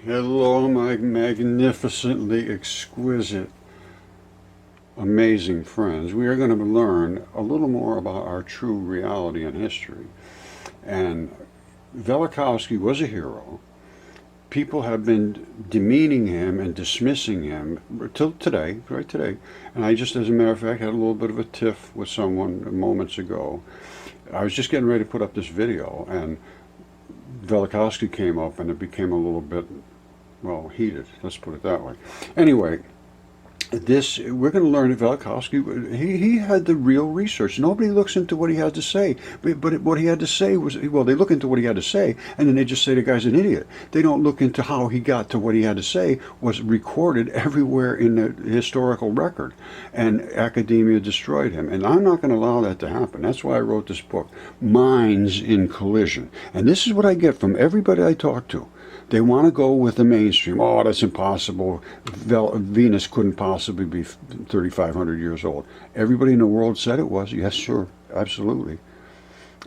Hello, my magnificently exquisite, amazing friends. We are going to learn a little more about our true reality and history. And Velikovsky was a hero. People have been demeaning him and dismissing him till today, right today. And I just, as a matter of fact, had a little bit of a tiff with someone moments ago. I was just getting ready to put up this video, and Velikovsky came up, and it became a little bit, well, heated. Let's put it that way. Anyway, we're going to learn that Velikovsky, he had the real research. Nobody looks into what he had to say, but what he had to say was, well, they look into what he had to say, and then they just say the guy's an idiot. They don't look into how he got to what he had to say was recorded everywhere in the historical record, and academia destroyed him. And I'm not going to allow that to happen. That's why I wrote this book, Minds in Collision. And this is what I get from everybody I talk to. They want to go with the mainstream. Oh, that's impossible. Venus couldn't possibly be 3,500 years old. Everybody in the world said it was. Yes, sure, absolutely.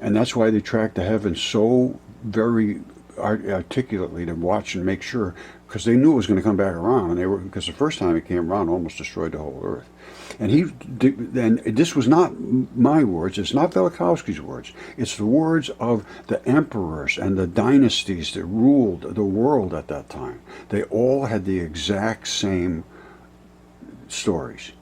And that's why they track the heavens so very articulately to watch and make sure, because they knew it was going to come back around, and because the first time it came around, it almost destroyed the whole Earth. And this was not my words. It's not Velikovsky's words. It's the words of the emperors and the dynasties that ruled the world at that time. They all had the exact same stories.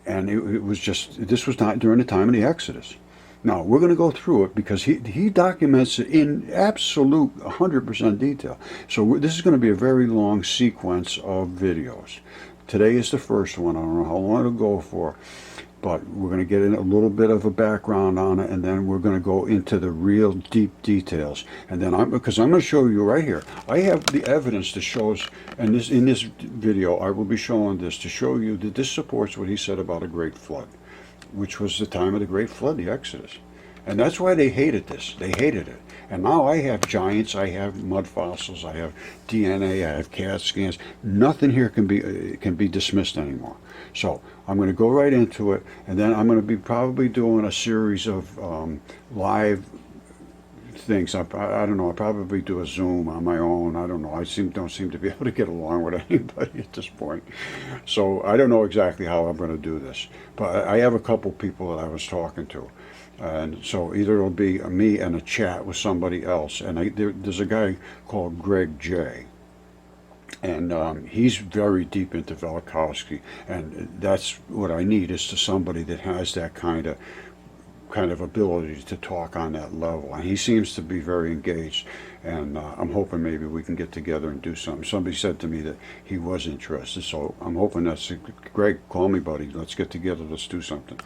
And it was just, this was not during the time of the Exodus. Now, we're going to go through it because he documents it in absolute 100% detail. So this is going to be a very long sequence of videos. Today is the first one. I don't know how long it'll go for, but we're going to get in a little bit of a background on it, and then we're going to go into the real deep details. And then because I'm going to show you right here, I have the evidence that shows, and in this video I will be showing this to show you that this supports what he said about a great flood, which was the time of the great flood, the Exodus. And that's why they hated this. They hated it. And now I have giants, I have mud fossils, I have DNA, I have CAT scans. Nothing here can be dismissed anymore. So I'm going to go right into it, and then I'm going to be probably doing a series of live things. I don't know. I'll probably do a Zoom on my own. I don't know. I don't seem to be able to get along with anybody at this point. So I don't know exactly how I'm going to do this. But I have a couple people that I was talking to. And so either it'll be me and a chat with somebody else. And there's a guy called Greg J. And he's very deep into Velikovsky. And that's what I need, is to somebody that has that kind of ability to talk on that level. And he seems to be very engaged. And I'm hoping maybe we can get together and do something. Somebody said to me that he was interested. So I'm hoping that's, Greg, call me, buddy. Let's get together. Let's do something.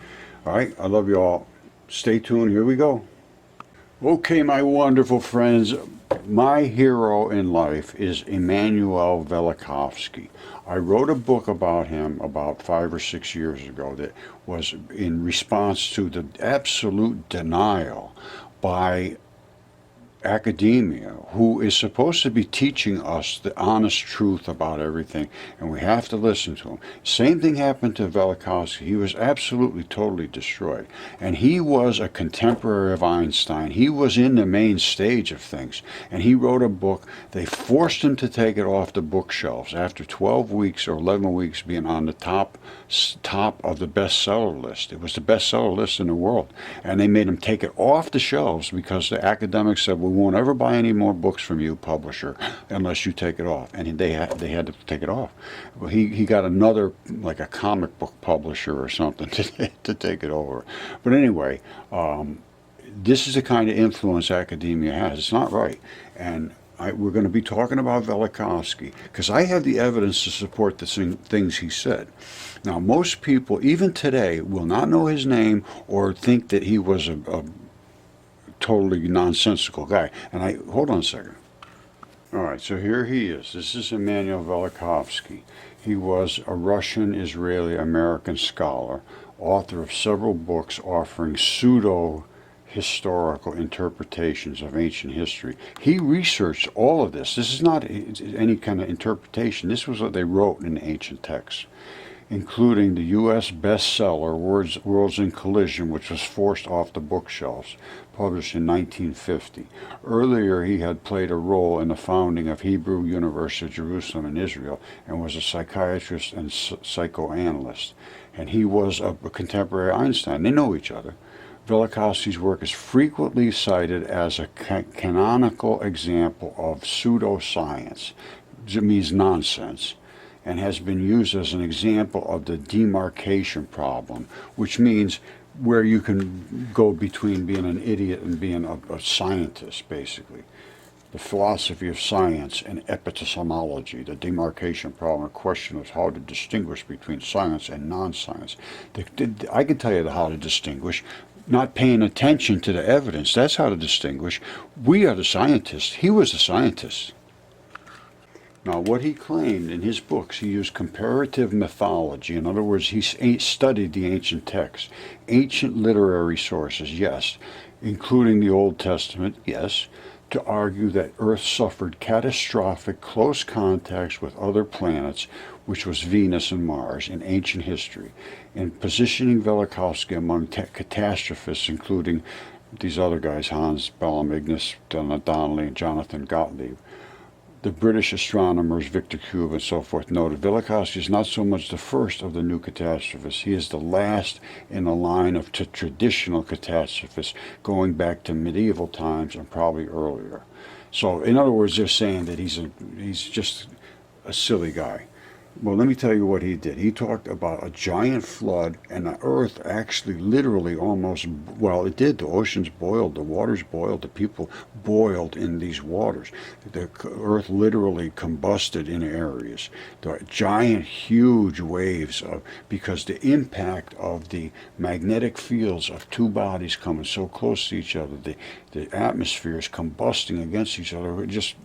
All right. I love you all. Stay tuned. Here we go. Okay, my wonderful friends. My hero in life is Immanuel Velikovsky. I wrote a book about him about 5 or 6 years ago that was in response to the absolute denial by academia, who is supposed to be teaching us the honest truth about everything, and we have to listen to him. Same thing happened to Velikovsky. He was absolutely, totally destroyed. And he was a contemporary of Einstein. He was in the main stage of things, and he wrote a book. They forced him to take it off the bookshelves after 12 weeks or 11 weeks being on the top of the bestseller list. It was the bestseller list in the world, and they made him take it off the shelves because the academics said, well, we won't ever buy any more books from you, publisher, unless you take it off. And they had to take it off. Well, he got another, like a comic book publisher or something, to take it over. But anyway, this is the kind of influence academia has. It's not right. And we're going to be talking about Velikovsky because I have the evidence to support the things he said. Now, most people, even today, will not know his name or think that he was a totally nonsensical guy. And hold on a second. All right, so here he is. This is Emmanuel Velikovsky. He was a Russian, Israeli, American scholar, author of several books offering pseudo-historical interpretations of ancient history. He researched all of this. This is not any kind of interpretation. This was what they wrote in ancient texts. including the U.S. bestseller Worlds in Collision, which was forced off the bookshelves, published in 1950. Earlier, he had played a role in the founding of Hebrew University of Jerusalem in Israel and was a psychiatrist and psychoanalyst. And he was a contemporary Einstein. They know each other. Velikovsky's work is frequently cited as a canonical example of pseudoscience. It means nonsense, and has been used as an example of the demarcation problem, which means where you can go between being an idiot and being a scientist, basically. The philosophy of science and epistemology, the demarcation problem, the question is how to distinguish between science and non-science. I can tell you how to distinguish. Not paying attention to the evidence, that's how to distinguish. We are the scientists. He was the scientist. Now, what he claimed in his books, he used comparative mythology. In other words, he studied the ancient texts, ancient literary sources, yes, including the Old Testament, yes, to argue that Earth suffered catastrophic close contacts with other planets, which was Venus and Mars, in ancient history, and positioning Velikovsky among catastrophists, including these other guys, Hans Ballamignus, Donnelly, and Jonathan Gottlieb. The British astronomers, Victor Cube and so forth, noted Velikovsky is not so much the first of the new catastrophists. He is the last in a line of traditional catastrophists going back to medieval times and probably earlier. So, in other words, they're saying that he's just a silly guy. Well, let me tell you what he did. He talked about a giant flood, and the Earth actually literally almost, well, it did. The oceans boiled, the waters boiled, the people boiled in these waters. The Earth literally combusted in areas. The giant, huge waves because the impact of the magnetic fields of two bodies coming so close to each other, the atmospheres combusting against each other, it just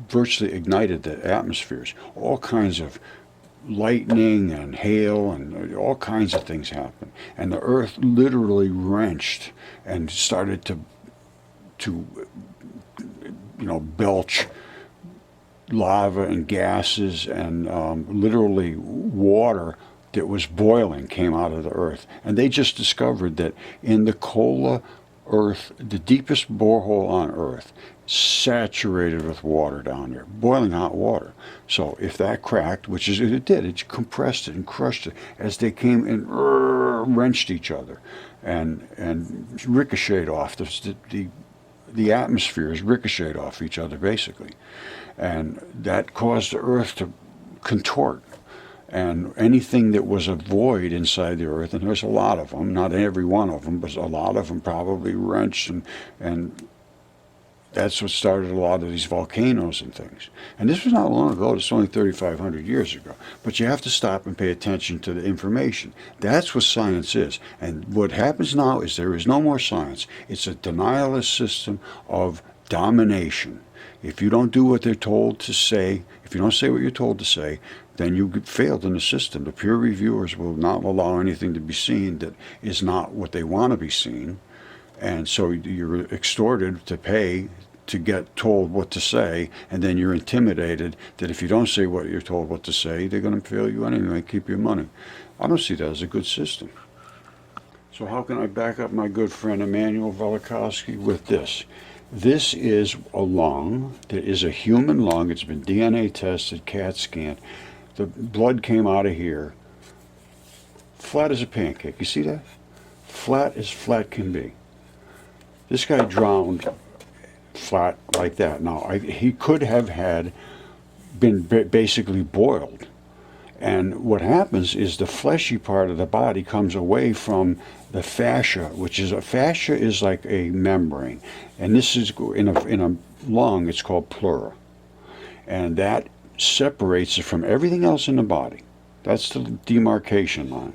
virtually ignited the atmospheres. All kinds of lightning and hail and all kinds of things happened, and the Earth literally wrenched and started to belch lava and gases, and literally water that was boiling came out of the Earth. And they just discovered that in the Kola Earth, the deepest borehole on Earth, saturated with water down there, boiling hot water. So if that cracked, which is it did, it compressed it and crushed it as they came and wrenched each other and ricocheted off. The atmospheres ricocheted off each other, basically. And that caused the Earth to contort. And anything that was a void inside the Earth, and there's a lot of them, not every one of them, but a lot of them probably wrenched, and that's what started a lot of these volcanoes and things. And this was not long ago, it's only 3,500 years ago. But you have to stop and pay attention to the information. That's what science is. And what happens now is there is no more science. It's a denialist system of domination. If you don't do what they're told to say, if you don't say what you're told to say, then you failed in the system. The peer reviewers will not allow anything to be seen that is not what they want to be seen. And so you're extorted to pay to get told what to say, and then you're intimidated that if you don't say what you're told what to say, they're going to fail you anyway, keep your money. I don't see that as a good system. So how can I back up my good friend Emmanuel Velikovsky with this? This is a lung that is a human lung. It's been DNA tested, CAT scanned. The blood came out of here, flat as a pancake. You see that? Flat as flat can be. This guy drowned flat like that. Now, he could have been basically boiled. And what happens is the fleshy part of the body comes away from the fascia, which is fascia is like a membrane. And this is in a lung, it's called pleura. And that separates it from everything else in the body. That's the demarcation line.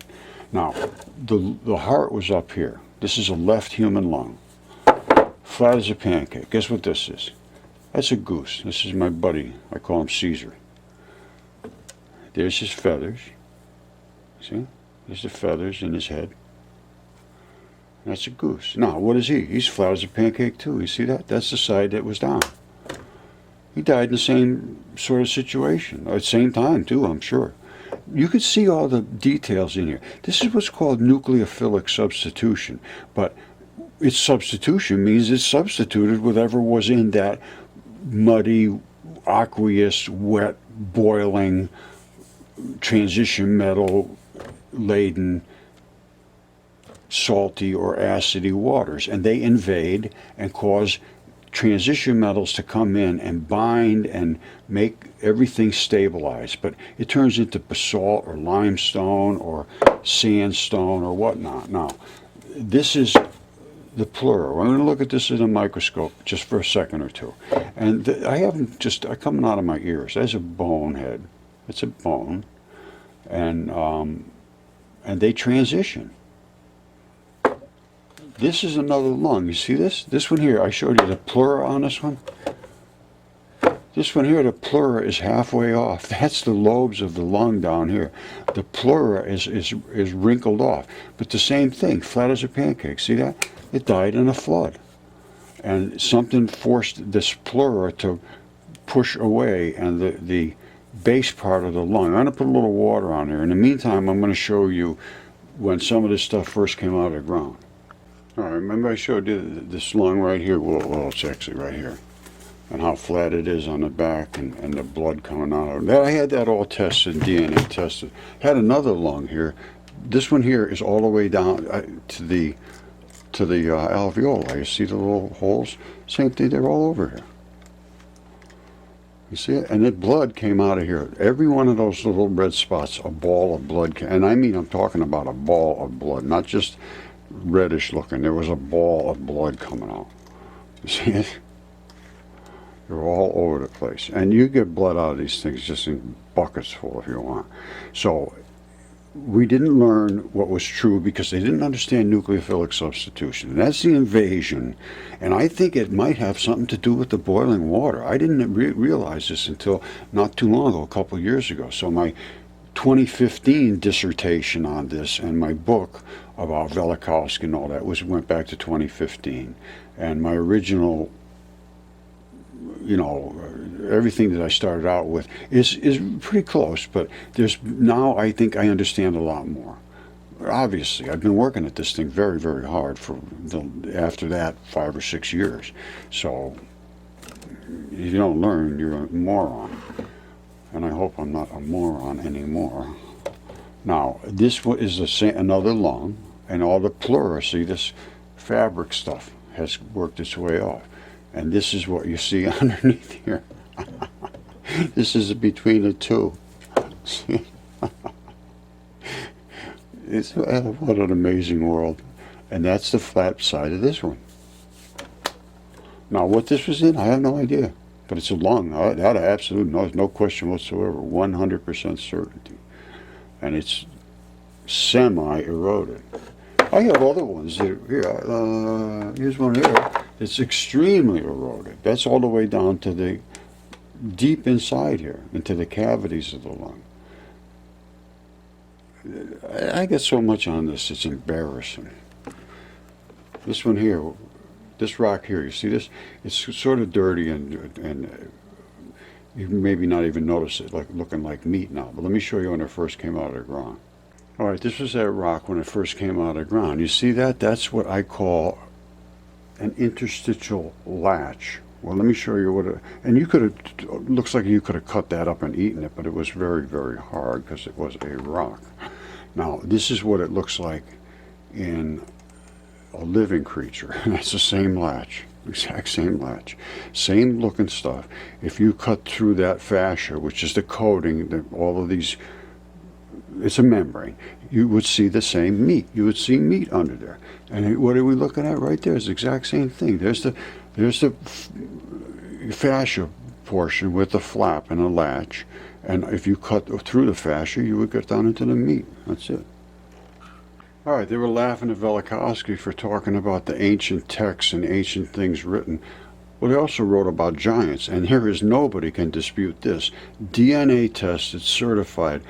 Now, the heart was up here. This is a left human lung. Flat as a pancake. Guess what this is? That's a goose. This is my buddy. I call him Caesar. There's his feathers. See? There's the feathers in his head. That's a goose. Now, what is he? He's flat as a pancake too. You see that? That's the side that was down. He died in the same sort of situation. At the same time too, I'm sure. you can see all the details in here. This is what's called nucleophilic substitution, but its substitution means it's substituted whatever was in that muddy, aqueous, wet, boiling, transition metal laden, salty or acidy waters, and they invade and cause transition metals to come in and bind and make everything stabilize. But it turns into basalt or limestone or sandstone or whatnot. Now, this is the pleural. I'm going to look at this in a microscope just for a second or two. And I haven't just coming out of my ears. There's a bone head. It's a bone. And they transition. This is another lung. You see this? This one here, I showed you the pleura on this one. This one here, the pleura is halfway off. That's the lobes of the lung down here. The pleura is wrinkled off. But the same thing, flat as a pancake. See that? It died in a flood. And something forced this pleura to push away, and the base part of the lung. I'm going to put a little water on there. In the meantime, I'm going to show you when some of this stuff first came out of the ground. All right, remember I showed you this lung right here? Well, it's actually right here. And how flat it is on the back, and the blood coming out of it. I had that all tested, DNA tested. Had another lung here. This one here is all the way down to the alveoli. You see the little holes? Same thing, they're all over here. You see it? And the blood came out of here. Every one of those little red spots, a ball of blood. And I mean, I'm talking about a ball of blood, not just reddish looking. There was a ball of blood coming out. You see it? They're all over the place. And you get blood out of these things just in buckets full if you want. So we didn't learn what was true because they didn't understand nucleophilic substitution. And that's the invasion. And I think it might have something to do with the boiling water. I didn't realize this until not too long ago, a couple of years ago. So my 2015 dissertation on this and my book about Velikovsky and all that went back to 2015. And my original, everything that I started out with is pretty close, but now I think I understand a lot more. Obviously, I've been working at this thing very, very hard after that 5 or 6 years. So if you don't learn, you're a moron. And I hope I'm not a moron anymore. Now, this is another lung, and all the pleura, see, this fabric stuff has worked its way off. And this is what you see underneath here. This is between the two. See? What an amazing world. And that's the flat side of this one. Now, what this was in, I have no idea. But it's a lung. That I absolutely know. No question whatsoever. 100% certainty. And it's semi-eroded. I have other ones here. Here's one here. It's extremely eroded. That's all the way down to the deep inside here, into the cavities of the lung. I get so much on this, it's embarrassing. This one here, this rock here, you see this? It's sort of dirty, and you maybe not even notice it, like looking like meat now. But let me show you when it first came out of the ground. All right, this was that rock when it first came out of the ground. You see that? That's what I call an interstitial latch. Well, let me show you what and you could have, looks like you could have cut that up and eaten it, but it was very, very hard because it was a rock. Now, this is what it looks like in a living creature. That's the same latch, exact same latch, same looking stuff. If you cut through that fascia, which is the coating, all of these, it's a membrane, you would see the same meat. You would see meat under there. And what are we looking at right there? It's the exact same thing. There's the fascia portion with the flap and a latch. And if you cut through the fascia, you would get down into the meat. That's it. All right, they were laughing at Velikovsky for talking about the ancient texts and ancient things written. Well, they also wrote about giants, and here is nobody can dispute this. DNA tested, certified,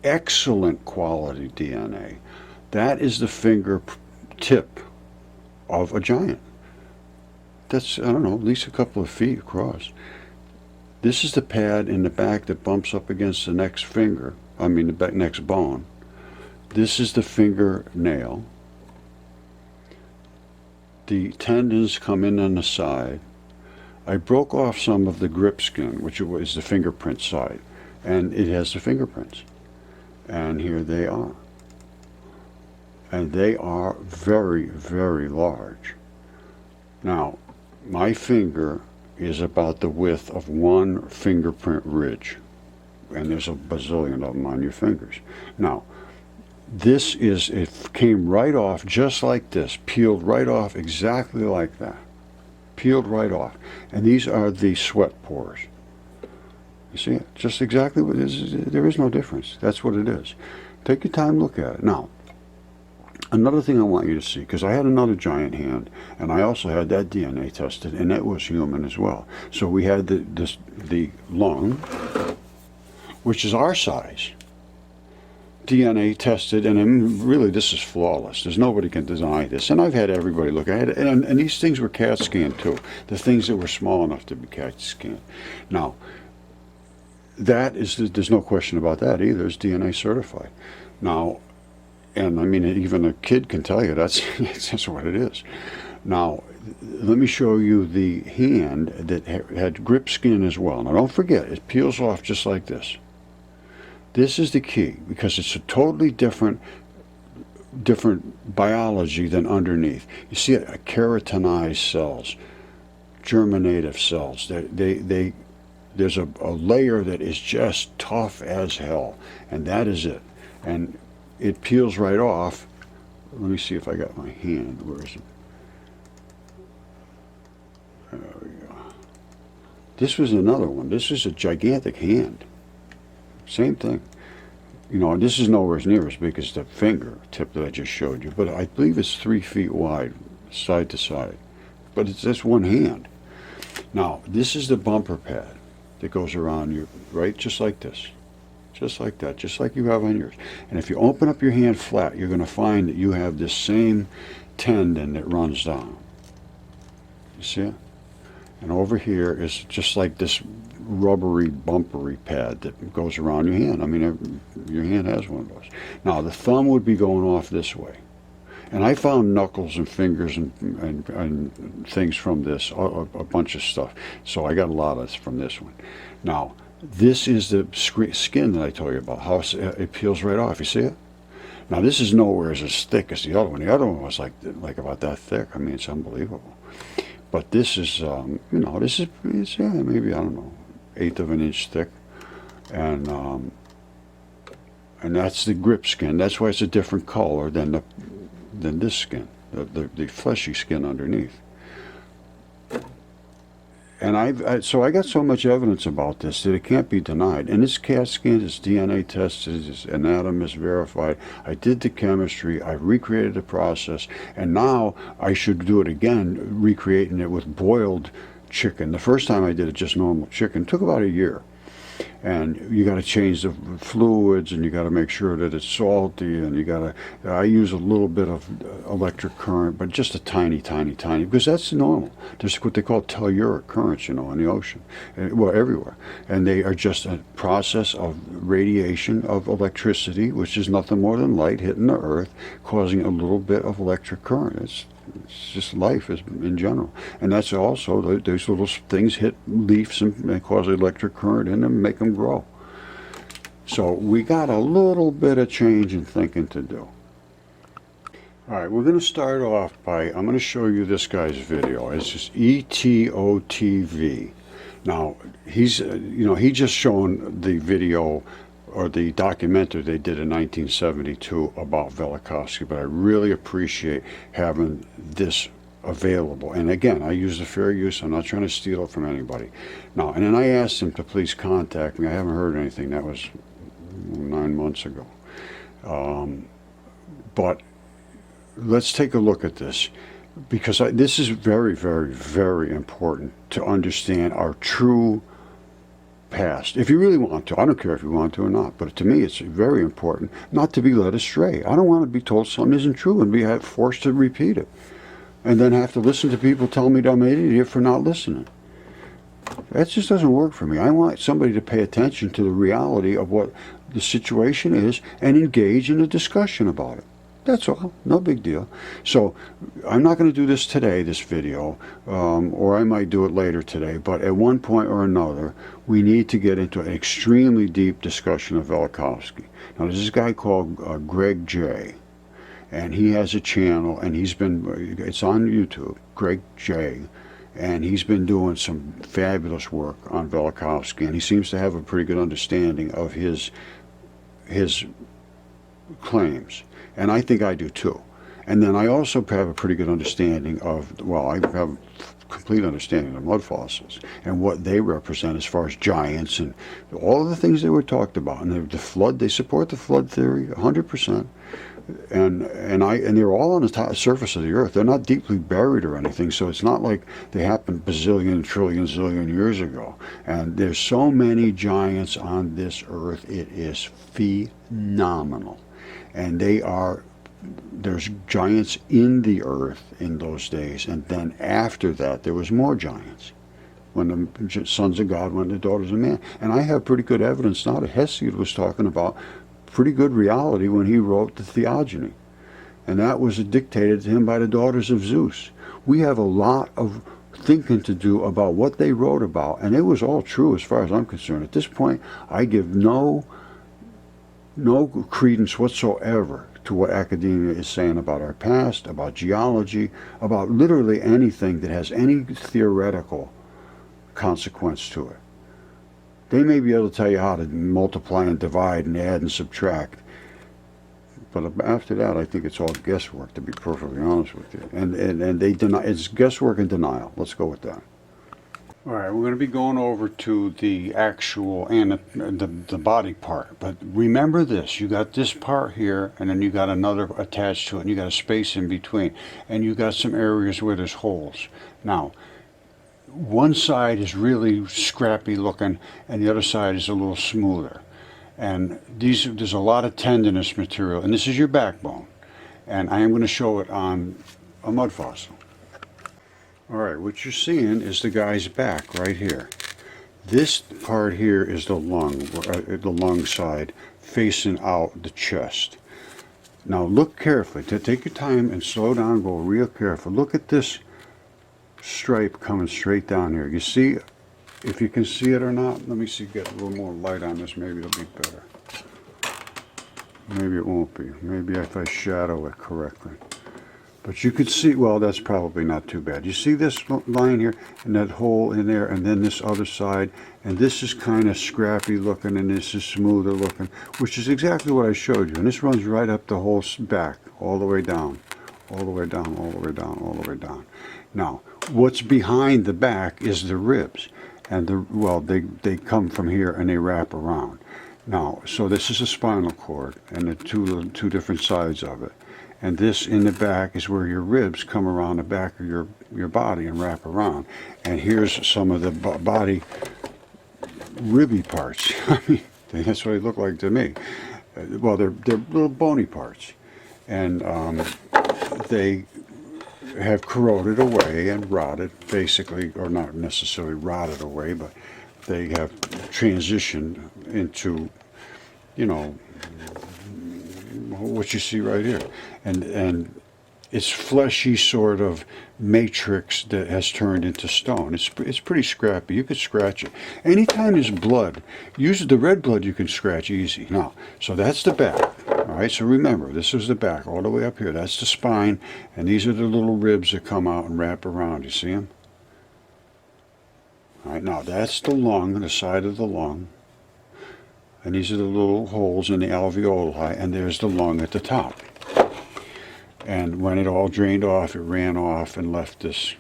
excellent quality DNA. That is the finger tip of a giant. That's, I don't know, at least a couple of feet across. This is the pad in the back that bumps up against the next finger. the next bone. This is the fingernail. The tendons come in on the side. I broke off some of the grip skin, which is the fingerprint side, and it has the fingerprints. And here they are. And they are very, very large. Now, my finger is about the width of one fingerprint ridge, and there's a bazillion of them on your fingers. Now, it came right off just like this, peeled right off exactly like that. Peeled right off. And these are the sweat pores. You see it? Just exactly what it is. There is no difference. That's what it is. Take your time, look at it. Now, another thing I want you to see, because I had another giant hand, and I also had that DNA tested, and that was human as well. So we had the lung, which is our size, DNA tested, and really this is flawless. There's nobody can deny this. And I've had everybody look at it, and these things were CAT scanned too. The things that were small enough to be CAT scanned. Now, there's no question about that either. It's DNA certified. Now, and I mean, even a kid can tell you that's what it is. Now, let me show you the hand that had grip skin as well. Now, don't forget, it peels off just like this. This is the key, because it's a totally different biology than underneath. You see it, keratinized cells, germinative cells. There's a layer that is just tough as hell, and that is it. And it peels right off. Let me see if I got my hand. Where is it? There we go. This was another one. This is a gigantic hand. Same thing. You know, this is nowhere near as big as the finger tip that I just showed you, but I believe it's 3 feet wide, side to side. But it's just one hand. Now, this is the bumper pad that goes around you, right? Just like this. Just like that, just like you have on yours. And if you open up your hand flat, you're going to find that you have this same tendon that runs down. You see it? And over here is just like this rubbery, bumpery pad that goes around your hand. I mean, your hand has one of those. Now, the thumb would be going off this way. And I found knuckles and fingers and things from this, a bunch of stuff. So I got a lot of this from this one. Now, this is the skin that I told you about, how it peels right off. You see it? Now, this is nowhere as thick as the other one. The other one was like about that thick. I mean, it's unbelievable. But this is, you know, it's maybe, I don't know, 1/8 of an inch thick. And that's the grip skin. That's why it's a different color than this skin, the fleshy skin underneath. And so I got so much evidence about this that it can't be denied. And it's CAT scanned, it's DNA tested, it's anatomist verified. I did the chemistry, I recreated the process, and now I should do it again, recreating it with boiled chicken. The first time I did it just normal chicken. It took about a year. And you got to change the fluids, and you got to make sure that it's salty, and you got to, I use a little bit of electric current, but just a tiny, because that's normal. There's what they call telluric currents, you know, in the ocean, well, everywhere. And they are just a process of radiation of electricity, which is nothing more than light hitting the earth, causing a little bit of electric current. It's just life in general. And that's also, those little things hit leaves and cause electric current in them and make them grow. So we got a little bit of change in thinking to do. All right, we're going to start off by, I'm going to show you this guy's video. It's just ETOTV. Now, he's, you know, he just shown the video or the documentary they did in 1972 about Velikovsky, but I really appreciate having this available. And again, I use the fair use. I'm not trying to steal it from anybody. Now, and then I asked him to please contact me. I haven't heard anything. That was 9 months ago. But let's take a look at this, because this is very, very, very important to understand our true past, if you really want to. I don't care if you want to or not, but to me it's very important not to be led astray. I don't want to be told something isn't true and be forced to repeat it, and then have to listen to people tell me I'm an idiot for not listening. That just doesn't work for me. I want somebody to pay attention to the reality of what the situation is and engage in a discussion about it. That's all. No big deal. So I'm not going to do this today, this video, or I might do it later today, but at one point or another, we need to get into an extremely deep discussion of Velikovsky. Now, there's this guy called Greg J., and he has a channel, and it's on YouTube, Greg J., and he's been doing some fabulous work on Velikovsky, and he seems to have a pretty good understanding of his claims. And I think I do too. And then I also have a pretty good understanding of, well, I have a complete understanding of mud fossils and what they represent as far as giants and all of the things they were talked about. And the flood, they support the flood theory 100%. And they're all on the surface of the earth. They're not deeply buried or anything, so it's not like they happened bazillion, trillion, zillion years ago. And there's so many giants on this earth, it is phenomenal. And there's giants in the earth in those days, and then after that there was more giants when the sons of God went to daughters of man. And I have pretty good evidence now that Hesiod was talking about pretty good reality when he wrote the Theogony, and that was dictated to him by the daughters of Zeus. We have a lot of thinking to do about what they wrote about, and it was all true as far as I'm concerned. At this point, I give no credence whatsoever to what academia is saying about our past, about geology, about literally anything that has any theoretical consequence to it. They may be able to tell you how to multiply and divide and add and subtract, but after that, I think it's all guesswork, to be perfectly honest with you. And they deny, it's guesswork and denial. Let's go with that. All right, we're going to be going over to the actual the body part. But remember this, you got this part here, and then you got another attached to it, and you got a space in between, and you got some areas where there's holes. Now, one side is really scrappy looking, and the other side is a little smoother. And there's a lot of tendinous material, and this is your backbone. And I am going to show it on a mud fossil. All right, what you're seeing is the guy's back right here. This part here is the lung side facing out the chest. Now look carefully. Take your time and slow down, go real careful. Look at this stripe coming straight down here. You see, if you can see it or not, let me see, get a little more light on this, maybe it'll be better. Maybe it won't be. Maybe if I shadow it correctly. But you could see, well, that's probably not too bad. You see this line here and that hole in there, and then this other side, and this is kind of scrappy looking and this is smoother looking, which is exactly what I showed you. And this runs right up the whole back, all the way down, all the way down, all the way down, all the way down. Now, what's behind the back is the ribs, and they come from here and they wrap around. Now, so this is a spinal cord and the two different sides of it. And this in the back is where your ribs come around the back of your body and wrap around. And here's some of the body ribby parts. I mean, that's what they look like to me. Well, they're little bony parts. And they have corroded away and rotted, basically, or not necessarily rotted away, but they have transitioned into, you know, what you see right here. And it's fleshy sort of matrix that has turned into stone. It's pretty scrappy. You could scratch it. Anytime there's blood, usually the red blood you can scratch easy. Now, so that's the back. All right, so remember, this is the back all the way up here. That's the spine, and these are the little ribs that come out and wrap around. You see them? All right, now that's the lung, the side of the lung. And these are the little holes in the alveoli, and there's the lung at the top. And when it all drained off, it ran off and left this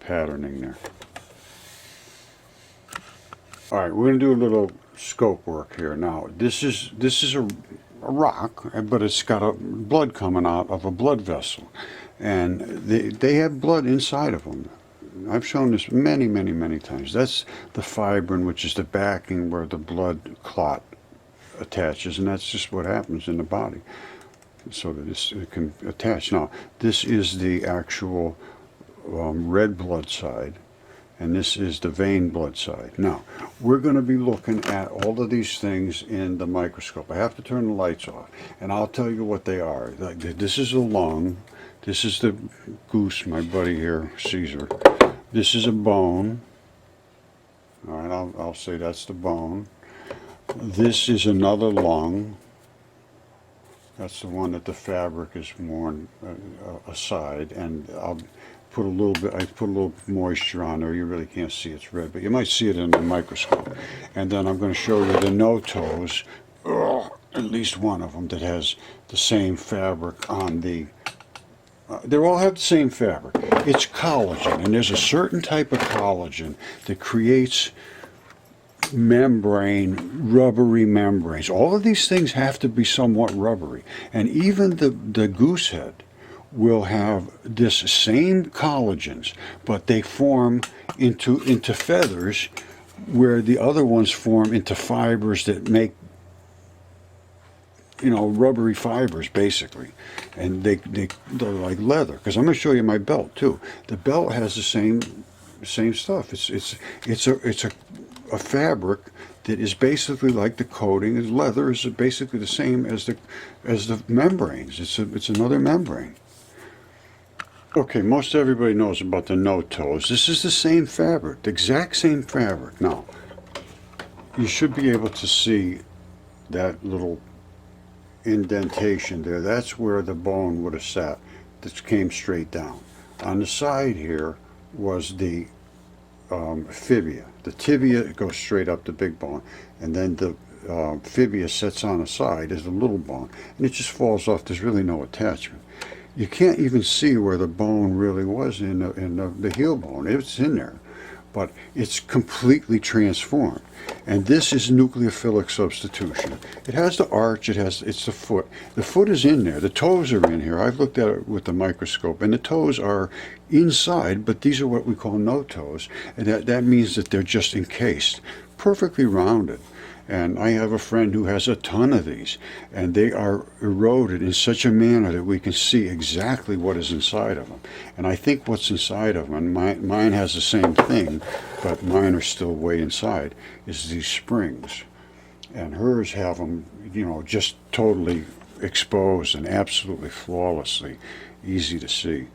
patterning there. All right, we're going to do a little scope work here. Now, this is a rock, but it's got a blood coming out of a blood vessel. And they have blood inside of them. I've shown this many, many, many times. That's the fibrin, which is the backing where the blood clot attaches, and that's just what happens in the body, so that it can attach. Now, this is the actual red blood side, and this is the vein blood side. Now, we're going to be looking at all of these things in the microscope. I have to turn the lights off, and I'll tell you what they are. Like, this is the lung. This is the goose, my buddy here, Caesar. This is a bone. All right, I'll say that's the bone. This is another lung. That's the one that the fabric is worn aside, and I'll put a little bit. I put a little moisture on there. You really can't see it's red, but you might see it in the microscope. And then I'm going to show you the no toes, at least one of them that has the same fabric on the. They all have the same fabric. It's collagen, and there's a certain type of collagen that creates rubbery membranes. All of these things have to be somewhat rubbery, and even the goose head will have this same collagens, but they form into feathers, where the other ones form into fibers that make, you know, rubbery fibers basically, and they're like leather. Because I'm going to show you my belt too. The belt has the same stuff. It's a fabric that is basically like the coating. Leather is basically the same as the membranes. It's another membrane. Okay, most everybody knows about the no toes. This is the same fabric, the exact same fabric. Now, you should be able to see that little indentation there. That's where the bone would have sat. That came straight down. On the side here was the fibia. The tibia goes straight up the big bone, and then the fibia sits on the side as a little bone, and it just falls off. There's really no attachment. You can't even see where the bone really was in the heel bone. It's in there, but it's completely transformed. And this is nucleophilic substitution. It has the arch. It's the foot. The foot is in there. The toes are in here. I've looked at it with the microscope, and the toes are inside, but these are what we call no toes, and that means that they're just encased, perfectly rounded. And I have a friend who has a ton of these, and they are eroded in such a manner that we can see exactly what is inside of them. And I think what's inside of them, and mine has the same thing, but mine are still way inside, is these springs. And hers have them, you know, just totally exposed and absolutely flawlessly easy to see.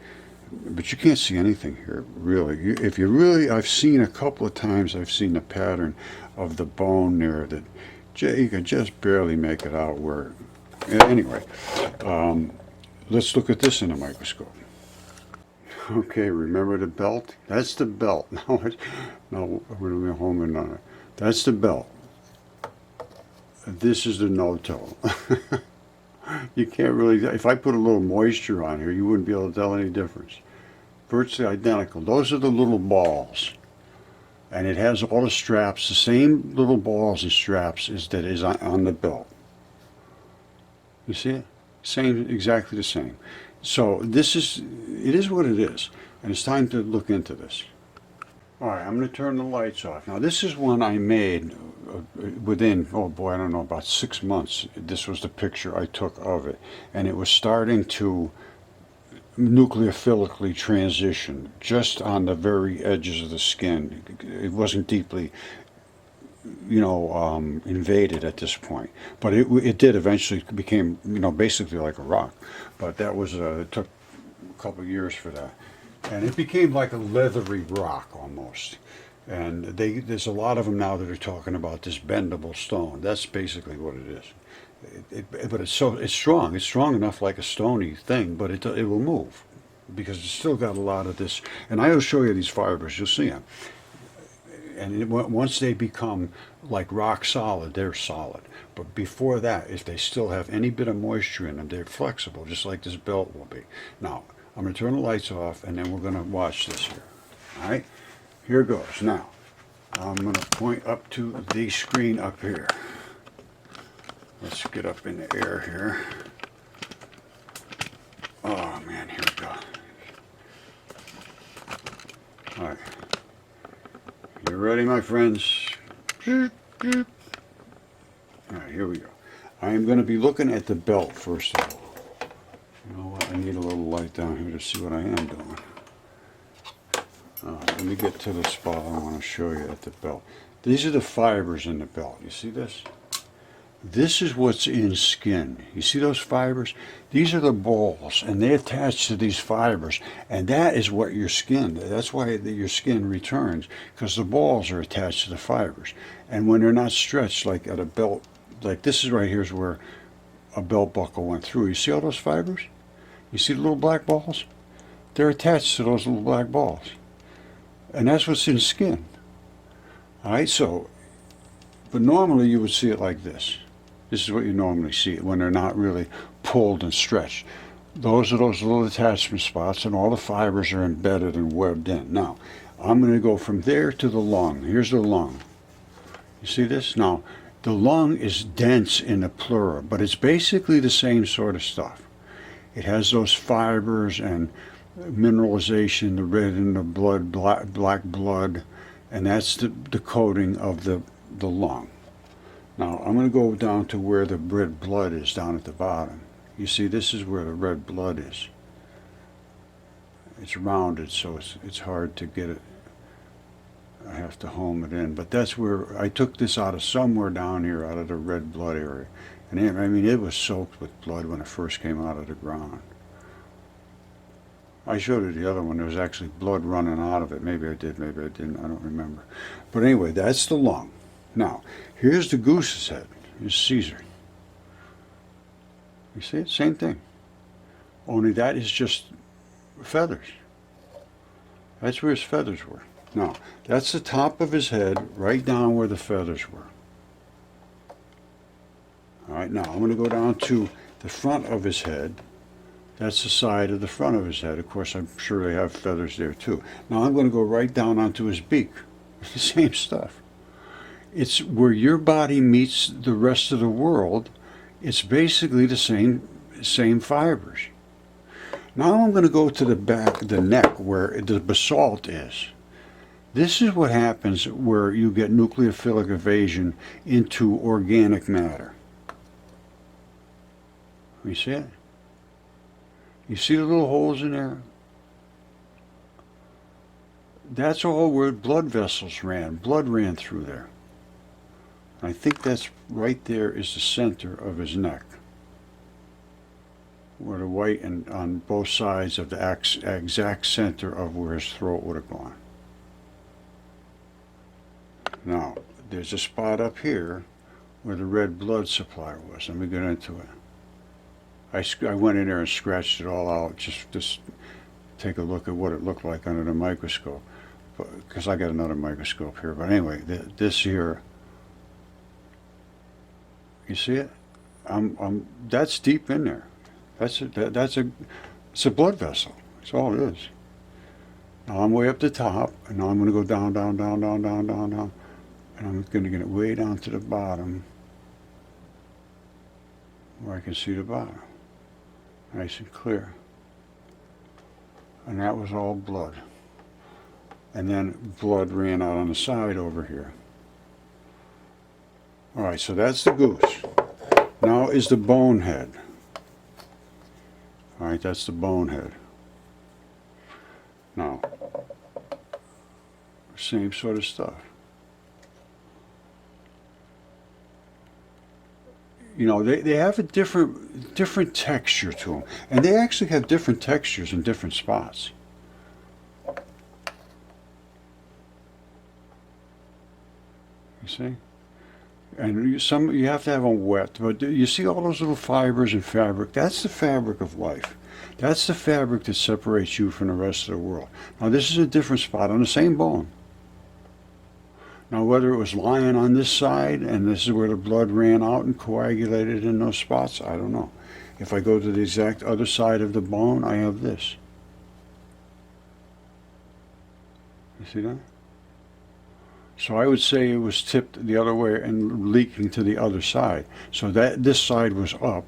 But you can't see anything here, really. I've seen a couple of times, I've seen the pattern of the bone there that you can just barely make it out where. Anyway, let's look at this in a microscope. Okay, remember the belt? That's the belt. Now we're going to be home and that's the belt. This is the no toe. You can't really, if I put a little moisture on here, you wouldn't be able to tell any difference. Virtually identical. Those are the little balls. And it has all the straps, the same little balls and straps that is on the belt. You see it? Same, exactly the same. So it is what it is. And it's time to look into this. All right, I'm going to turn the lights off. Now this is one I made within, oh boy, I don't know, about 6 months. This was the picture I took of it. And it was starting to nucleophilically transition just on the very edges of the skin. It wasn't deeply, invaded at this point. But it did eventually became, basically like a rock. But that was, it took a couple of years for that. And it became like a leathery rock almost. And there's a lot of them now that are talking about this bendable stone. That's basically what it is. But it's strong. It's strong enough like a stony thing, but it will move because it's still got a lot of this. And I will show you these fibers. You'll see them. And once they become like rock solid, they're solid. But before that, if they still have any bit of moisture in them, they're flexible, just like this belt will be. Now, I'm going to turn the lights off, and then we're going to watch this here. All right? Here goes. Now, I'm going to point up to the screen up here. Let's get up in the air here. Oh, man, here we go. All right. You ready, my friends? All right, here we go. I am going to be looking at the belt first of all. You know what? I need a little light down here to see what I am doing. Let me get to the spot I want to show you at the belt. These are the fibers in the belt. You see this? This is what's in skin. You see those fibers? These are the balls, and they attach to these fibers, and that is what your skin, that's why your skin returns, because the balls are attached to the fibers. And when they're not stretched, like at a belt, like this is right here is where a belt buckle went through. You see all those fibers? You see the little black balls? They're attached to those little black balls. And that's what's in skin. All right, so, but normally you would see it like this. This is what you normally see when they're not really pulled and stretched. Those are those little attachment spots, and all the fibers are embedded and webbed in. Now, I'm going to go from there to the lung. Here's the lung. You see this? Now, the lung is dense in the pleura, but it's basically the same sort of stuff. It has those fibers and mineralization, the red in the blood, black blood, and that's the coating of the lung. Now I'm going to go down to where the red blood is down at the bottom. You see, this is where the red blood is. It's rounded, so it's hard to get it. I have to home it in, but that's where I took this out of somewhere down here, out of the red blood area. And I mean, it was soaked with blood when it first came out of the ground. I showed you the other one. There was actually blood running out of it. Maybe I did, maybe I didn't. I don't remember. But anyway, that's the lung. Now, here's the goose's head. Here's Caesar. You see it? Same thing. Only that is just feathers. That's where his feathers were. Now, that's the top of his head, right down where the feathers were. All right, now I'm going to go down to the front of his head. That's the side of the front of his head. Of course, I'm sure they have feathers there too. Now I'm going to go right down onto his beak. It's the same stuff. It's where your body meets the rest of the world. It's basically the same fibers. Now I'm going to go to the back, the neck, where the basalt is. This is what happens where you get nucleophilic evasion into organic matter. You see it? You see the little holes in there? That's all where blood vessels ran. Blood ran through there. I think that's right there is the center of his neck, where the white and on both sides of the exact center of where his throat would have gone. Now, there's a spot up here where the red blood supply was. Let me get into it. I went in there and scratched it all out, just take a look at what it looked like under the microscope, because I got another microscope here. But anyway, this here, you see it? That's deep in there. It's a blood vessel. That's all it is. Now I'm way up the top, and now I'm going to go down, down, down, down, down, down, down, and I'm going to get it way down to the bottom, where I can see the bottom. Nice and clear. And that was all blood. And then blood ran out on the side over here. All right, so that's the goose. Now is the bone head. All right, that's the bone head. Now, same sort of stuff. You know, they have a different texture to them, and they actually have different textures in different spots. You see, and you have to have them wet, but you see all those little fibers and fabric. That's the fabric of life. That's the fabric that separates you from the rest of the world. Now, this is a different spot on the same bone. Now, whether it was lying on this side and this is where the blood ran out and coagulated in those spots, I don't know. If I go to the exact other side of the bone, I have this. You see that? So I would say it was tipped the other way and leaking to the other side. So that this side was up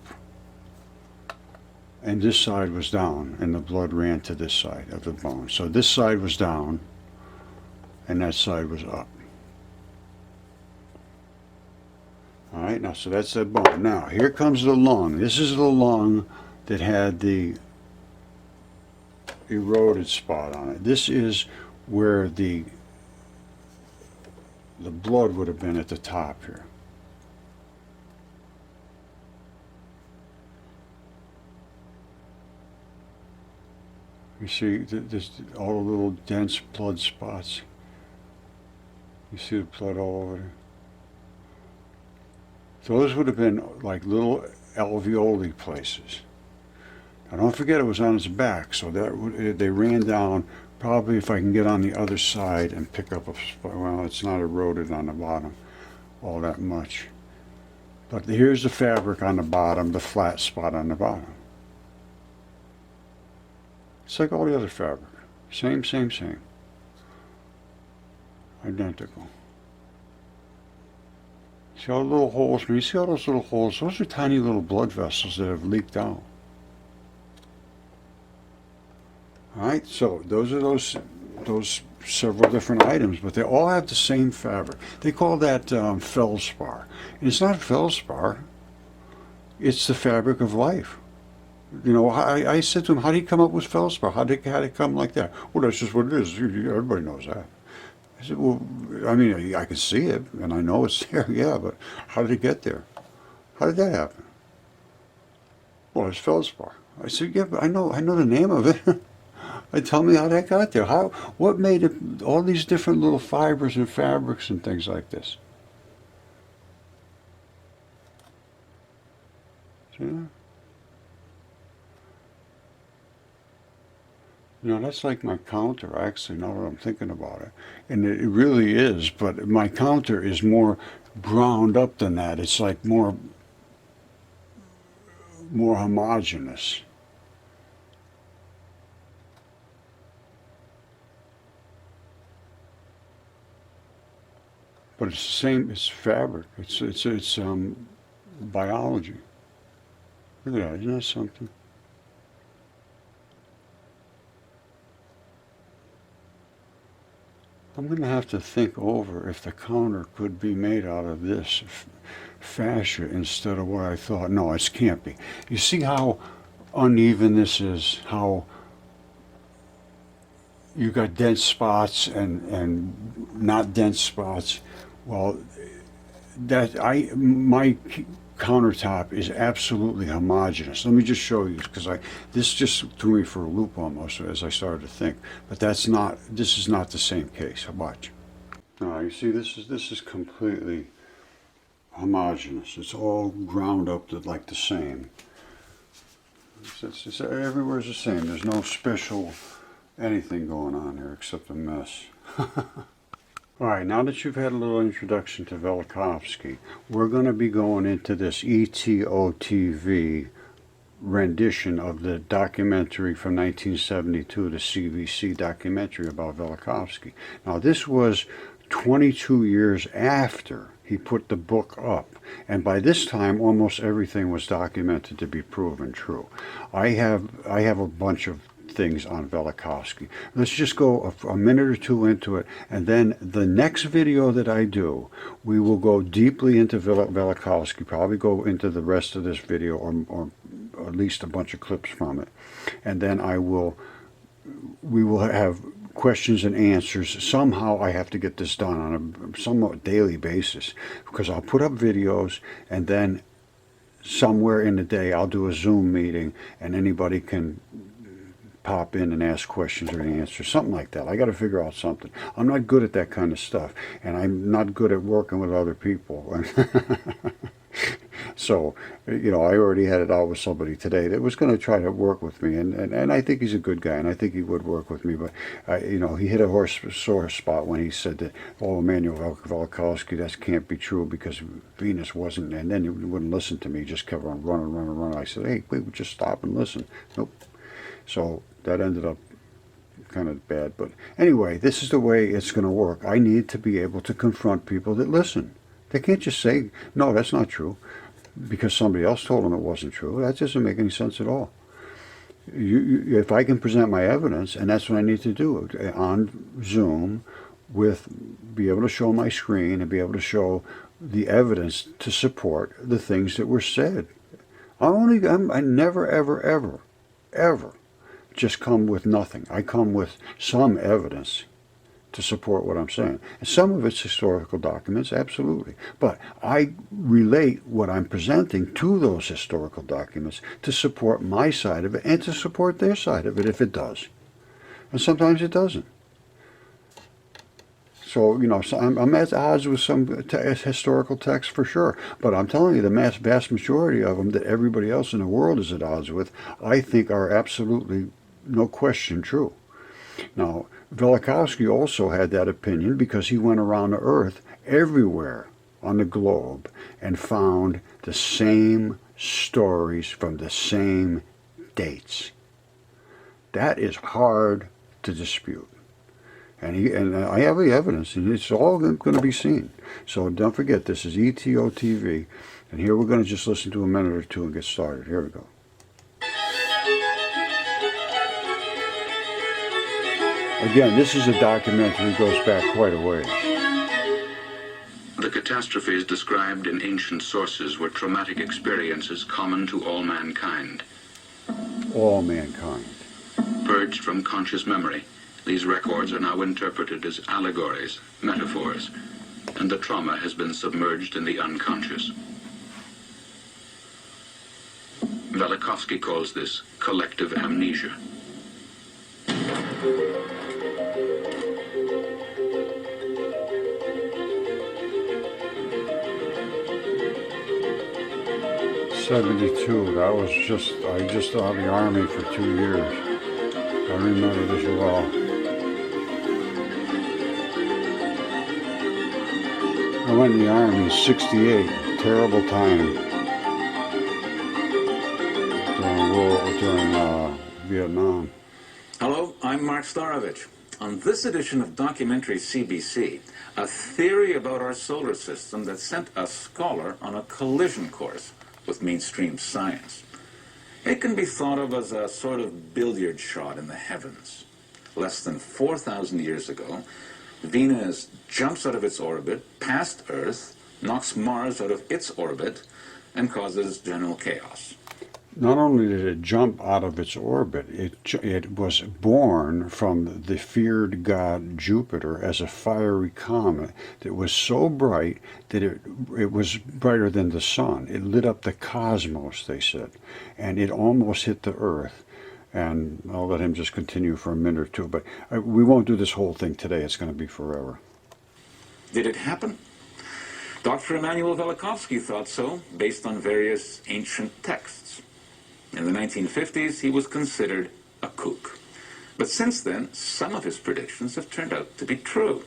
and this side was down, and the blood ran to this side of the bone. So this side was down and that side was up. All right, now, so that's that bone. Now, here comes the lung. This is the lung that had the eroded spot on it. This is where the blood would have been at the top here. You see this, all the little dense blood spots. You see the blood all over there. Those would have been like little alveoli places. Now don't forget it was on its back, so that they ran down. Probably if I can get on the other side and pick up a spot. Well, it's not eroded on the bottom all that much. But here's the fabric on the bottom, the flat spot on the bottom. It's like all the other fabric. Same. Identical. See all the little holes? When you see all those little holes, those are tiny little blood vessels that have leaked out. Alright, so those are those several different items, but they all have the same fabric. They call that feldspar. And it's not feldspar, it's the fabric of life. You know, I said to him, how do you come up with feldspar? How did it come like that? Well, that's just what it is. Everybody knows that. I said, well, I mean, I can see it, and I know it's there, yeah, but how did it get there? How did that happen? Well, it's feldspar. I said, yeah, but I know the name of it. Tell me how that got there. What made it, all these different little fibers and fabrics and things like this? See that? You know, that's like my counter, actually, now that I'm thinking about it. And it really is, but my counter is more browned up than that. It's like more homogeneous. But it's the same, it's fabric. It's biology. Look at that, isn't that something? I'm going to have to think over if the counter could be made out of this fascia instead of what I thought. No, it can't be. You see how uneven this is, how you got dense spots and not dense spots. Well, my countertop is absolutely homogeneous. Let me just show you, because this just threw me for a loop almost as I started to think. But this is not the same case. Watch. Now you see, this is completely homogeneous. It's all ground up to like the same. It's everywhere's the same. There's no special anything going on here except a mess. Alright, now that you've had a little introduction to Velikovsky, we're going to be going into this ETOTV rendition of the documentary from 1972, the CBC documentary about Velikovsky. Now this was 22 years after he put the book up, and by this time almost everything was documented to be proven true. I have a bunch of things on Velikovsky. Let's just go a minute or two into it, and then the next video that I do, we will go deeply into Velikovsky, probably go into the rest of this video, or at least a bunch of clips from it, and then we will have questions and answers. Somehow I have to get this done on a somewhat daily basis, because I'll put up videos, and then somewhere in the day I'll do a Zoom meeting, and anybody can pop in and ask questions or answer, something like that. I got to figure out something. I'm not good at that kind of stuff, and I'm not good at working with other people. So, you know, I already had it out with somebody today that was going to try to work with me, and I think he's a good guy, and I think he would work with me, but, you know, he hit a sore spot when he said that, oh, Emmanuel Velikovsky, that can't be true because Venus wasn't, and then he wouldn't listen to me, he just kept on running. I said, hey, wait, just stop and listen. Nope. So that ended up kind of bad. But anyway, this is the way it's going to work. I need to be able to confront people that listen. They can't just say, no, that's not true, because somebody else told them it wasn't true. That doesn't make any sense at all. If I can present my evidence, and that's what I need to do on Zoom, be able to show my screen and be able to show the evidence to support the things that were said. I never, ever just come with nothing. I come with some evidence, to support what I'm saying. And some of it's historical documents, absolutely. But I relate what I'm presenting to those historical documents to support my side of it and to support their side of it if it does. And sometimes it doesn't. So, so I'm at odds with some historical texts for sure. But I'm telling you, the vast majority of them that everybody else in the world is at odds with, I think are absolutely, no question, true. Now, Velikovsky also had that opinion because he went around the earth everywhere on the globe and found the same stories from the same dates. That is hard to dispute. And I have the evidence, and it's all going to be seen. So don't forget, this is ETO TV, and here we're going to just listen to a minute or two and get started. Here we go. Again, this is a documentary that goes back quite a ways. The catastrophes described in ancient sources were traumatic experiences common to all mankind. All mankind. Purged from conscious memory, these records are now interpreted as allegories, metaphors, and the trauma has been submerged in the unconscious. Velikovsky calls this collective amnesia. '72. That was I just out of the Army for 2 years. I remember this well. I went in the Army in '68. Terrible time during Vietnam. Hello, I'm Mark Starovich. On this edition of Documentary CBC, a theory about our solar system that sent a scholar on a collision course with mainstream science. It can be thought of as a sort of billiard shot in the heavens. Less than 4,000 years ago, Venus jumps out of its orbit, past Earth, knocks Mars out of its orbit, and causes general chaos. Not only did it jump out of its orbit, it was born from the feared god Jupiter as a fiery comet that was so bright that it was brighter than the sun. It lit up the cosmos, they said, and it almost hit the Earth. And I'll let him just continue for a minute or two, but we won't do this whole thing today. It's going to be forever. Did it happen? Dr. Emmanuel Velikovsky thought so, based on various ancient texts. In the 1950s, he was considered a kook. But since then, some of his predictions have turned out to be true.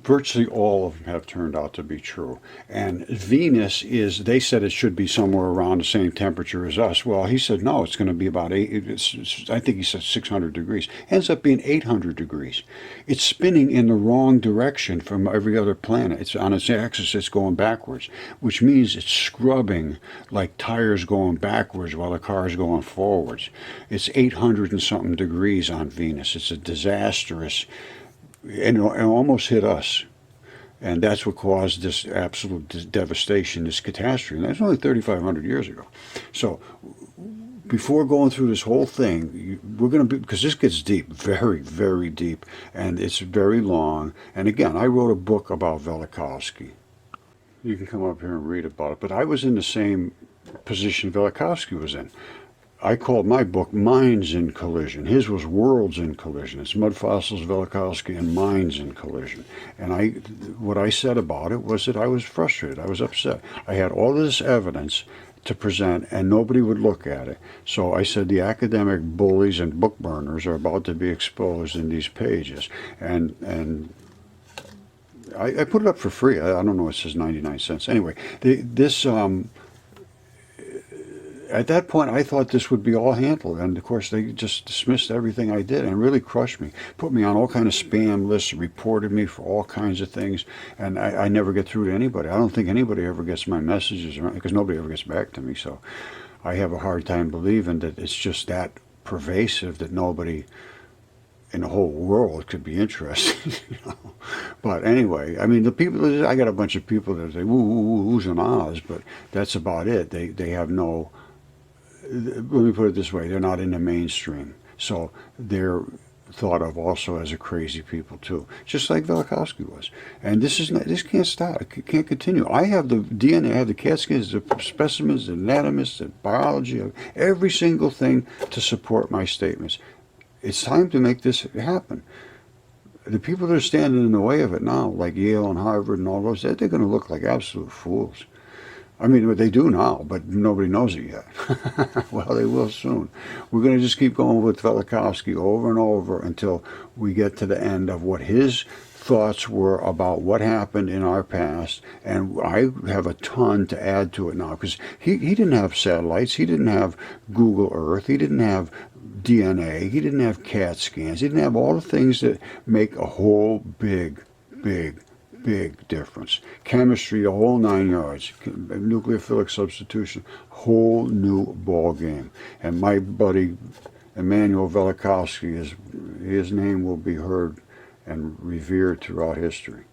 Virtually all of them have turned out to be true. And Venus they said it should be somewhere around the same temperature as us. Well, he said, no, it's going to be about I think he said 600 degrees. Ends up being 800 degrees. It's spinning in the wrong direction from every other planet. It's on its axis, it's going backwards, which means it's scrubbing like tires going backwards while the car's going forwards. It's 800 and something degrees on Venus. It's a disastrous, and it almost hit us. And that's what caused this absolute devastation, this catastrophe. And that's only 3,500 years ago. So before going through this whole thing, we're going to be, because this gets deep, very, very deep, and it's very long. And again, I wrote a book about Velikovsky. You can come up here and read about it. But I was in the same position Velikovsky was in. I called my book Minds in Collision. His was Worlds in Collision. It's Mudfossils, Velikovsky, and Minds in Collision. And what I said about it was that I was frustrated. I was upset. I had all this evidence to present, and nobody would look at it. So I said the academic bullies and book burners are about to be exposed in these pages. And I put it up for free. I don't know, it says 99 cents. Anyway, at that point, I thought this would be all handled, and of course, they just dismissed everything I did and really crushed me. Put me on all kind of spam lists, reported me for all kinds of things, and I never get through to anybody. I don't think anybody ever gets my messages, because nobody ever gets back to me, so I have a hard time believing that it's just that pervasive that nobody in the whole world could be interested. But anyway, I mean, the people, I got a bunch of people that say, oohs and ahs, but that's about it. They have no... Let me put it this way, they're not in the mainstream. So they're thought of also as a crazy people too, just like Velikovsky was. And this can't stop. It can't continue. I have the DNA, I have the CAT scans, the specimens, the anatomists, the biology, every single thing to support my statements. It's time to make this happen. The people that are standing in the way of it now, like Yale and Harvard and all those, they're going to look like absolute fools. I mean, they do now, but nobody knows it yet. Well, they will soon. We're going to just keep going with Velikovsky over and over until we get to the end of what his thoughts were about what happened in our past. And I have a ton to add to it now, because he didn't have satellites. He didn't have Google Earth. He didn't have DNA. He didn't have CAT scans. He didn't have all the things that make a whole big difference. Chemistry, the whole 9 yards. Nucleophilic substitution, whole new ball game. And my buddy Emmanuel Velikovsky, his name will be heard and revered throughout history.